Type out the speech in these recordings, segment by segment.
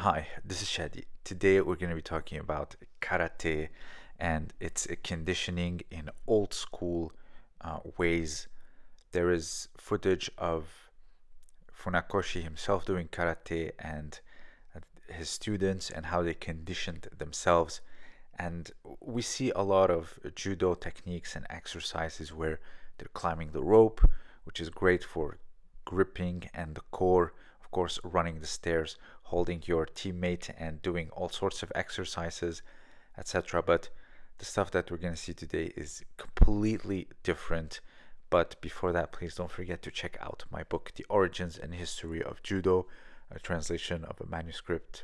Hi, this is Shadi. Today we're going to be talking about karate and its conditioning in old school ways. There is footage of Funakoshi himself doing karate and his students and how they conditioned themselves. And we see a lot of judo techniques and exercises where they're climbing the rope, which is great for gripping and the core. Of course, running the stairs, holding your teammate, and doing all sorts of exercises, etc. But the stuff that we're going to see today is completely different. But before that, please don't forget to check out my book, The Origins and History of Judo, a translation of a manuscript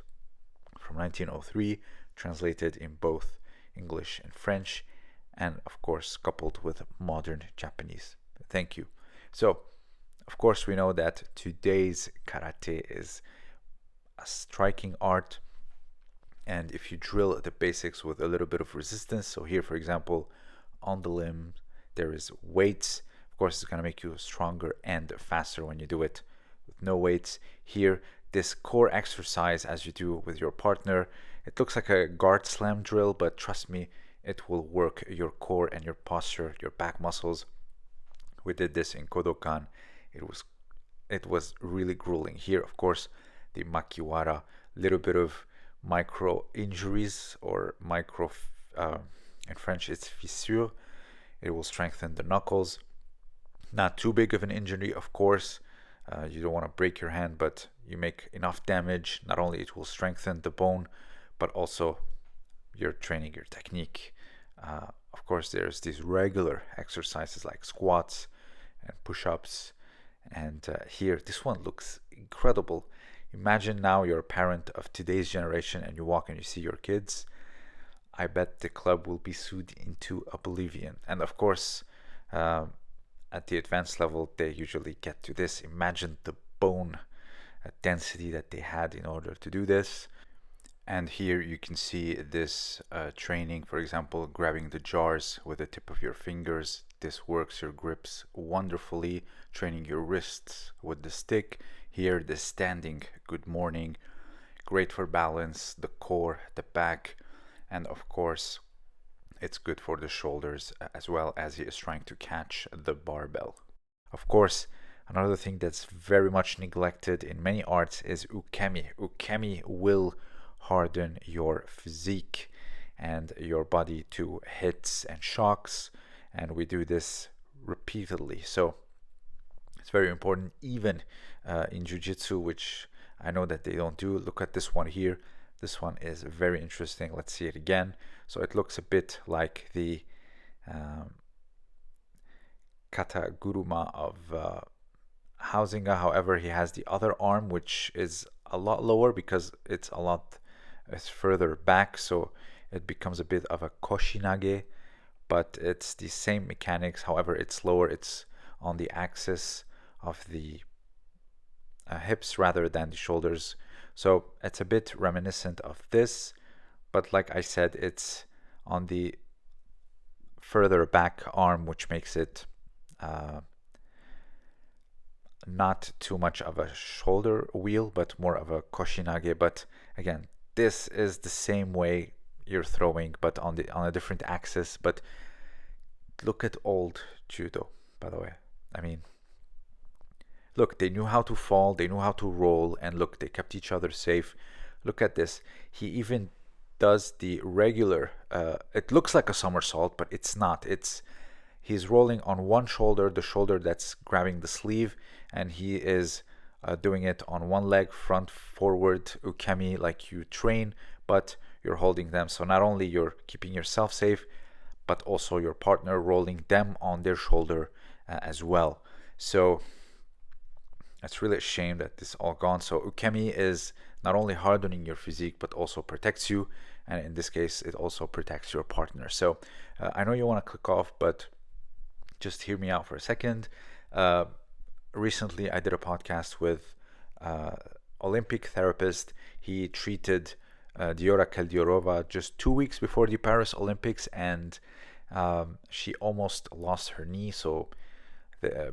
from 1903, translated in both English and French, and of course, coupled with modern Japanese. Thank you. So, of course, we know that today's karate is a striking art, and if you drill the basics with a little bit of resistance, so here, for example, on the limb, there is weights. Of course, it's going to make you stronger and faster when you do it with no weights. Here, this core exercise, as you do with your partner, it looks like a guard slam drill, but trust me, it will work your core and your posture, your back muscles. We did this in Kodokan. It was really grueling. Here, of course, the makiwara, little bit of micro injuries or micro, in French it's fissure. It will strengthen the knuckles. Not too big of an injury, of course. You don't want to break your hand, but you make enough damage. Not only it will strengthen the bone, but also you're training your technique. Of course, there's these regular exercises like squats and push-ups. And here, this one looks incredible. Imagine now you're a parent of today's generation and you walk and you see your kids. I bet the club will be sued into oblivion. And of course, at the advanced level, they usually get to this. Imagine the bone density that they had in order to do this. And here you can see this training, for example, grabbing the jars with the tip of your fingers. This works your grips wonderfully, training your wrists with the stick. Here, the standing good morning, great for balance, the core, the back, and of course, it's good for the shoulders as well as he is trying to catch the barbell. Of course, another thing that's very much neglected in many arts is ukemi. Ukemi will harden your physique and your body to hits and shocks, and we do this repeatedly. So it's very important, even in Jiu-Jitsu, which I know that they don't do. Look at this one here. This one is very interesting. Let's see it again. So it looks a bit like the kata guruma of Hausinga. However, he has the other arm, which is a lot lower because it's further back. So it becomes a bit of a koshinage, but it's the same mechanics. However, it's lower. It's on the axis of the hips rather than the shoulders. So it's a bit reminiscent of this, but like I said, it's on the further back arm, which makes it not too much of a shoulder wheel, but more of a koshinage. But again, this is the same way you're throwing, but on a different axis. But look at old judo, by the way. I mean, look, they knew how to fall, they knew how to roll, and look, they kept each other safe. Look at this. He even does the regular, it looks like a somersault, but it's not. He's rolling on one shoulder, the shoulder that's grabbing the sleeve, and he is doing it on one leg, front, forward, ukemi, like you train, but you're holding them. So not only you're keeping yourself safe, but also your partner rolling them on their shoulder as well. So it's really a shame that this is all gone. So ukemi is not only hardening your physique, but also protects you. And in this case, it also protects your partner. So I know you want to click off, but just hear me out for a second. Recently, I did a podcast with Olympic therapist. He treated Diora Kaldiorova just 2 weeks before the Paris Olympics, and she almost lost her knee. So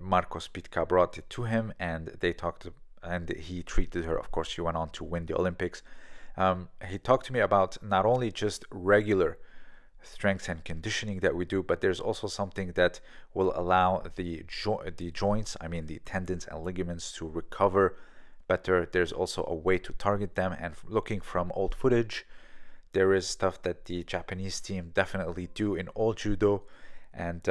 Marcos Pitka brought it to him, and they talked, and he treated her. Of course, she went on to win the Olympics. He talked to me about not only just regular strength and conditioning that we do, but there's also something that will allow the joints, I mean the tendons and ligaments, to recover better. There's also a way to target them, and looking from old footage, there is stuff that the Japanese team definitely do in old judo, and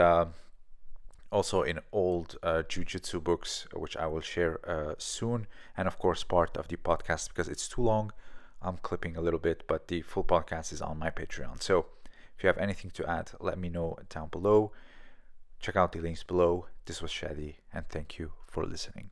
also in old jiu-jitsu books, which I will share soon, and of course part of the podcast. Because it's too long, I'm clipping a little bit, but the full podcast is on my Patreon. So if you have anything to add, let me know down below. Check out the links below. This was Shadi, and thank you for listening.